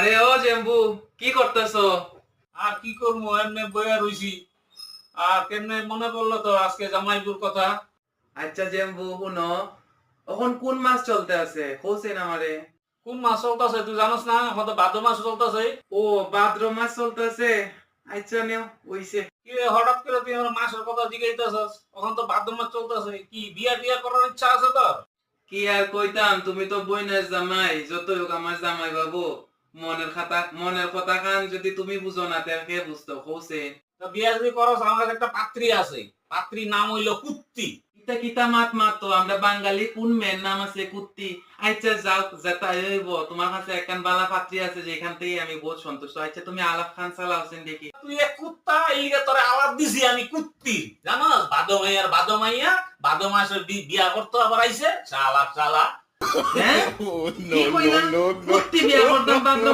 আরে ও জেম্বু, কি করতেছো? আর কি করবো, এমনি বইয়া রইছি। আর কেমনে মনে পড়লো তো আজকে জামাইপুর কথা? আচ্ছা জেম্বু, শুনো, এখন কোন মাস চলতে আছে কোসেন আমারে? কোন মাস চলতেছে তুই জানোস না? এখন তো ভাদ্র মাস চলতেছে। ও, ভাদ্র মাস চলতেছে। আচ্ছা নেও হইছে। কি রে, হঠাৎ করে তুই আমার মাসের কথা জিজ্ঞাসা? এখন তো ভাদ্র মাস চলতেছে, কি বিয়া টিয়া করার ইচ্ছা আছে তোর? কি আর কইতাম, তুমি তো বইনের জামাই, যতই হোক আমার জামাই বাবু। মনের কথা খান যদি তুমি বুঝো না তাহলে কে বুঝতো কোসেন? তা বিয়া যদি করস, আমার কাছে একটা পাত্রী আছে। পাত্রীর নাম হইলো কুত্তি। কিতা কিতা মাত মাতো, আমরা বাঙালি কোন মেয়ের নাম আছে কুত্তি? আচ্ছা যাও, যেটা হইব, তোমার কাছে একখান বালা পাত্রী আছে যেখান থেকে আমি বহুত সন্তুষ্ট। আচ্ছা তুমি আলাপ খান চালাওছেন দেখি। তুই এক কুত্তা, এই লিগে তোরে আলাপ দিছি আমি কুত্তি। জানোস, ভাদো মাইয়া ভাদো মাসে বিয়া করতে আবার আইছে। শালা শালা। হ্যাঁ, কি কইলা? কুত্তি বিয়া করতাম ভাদ্র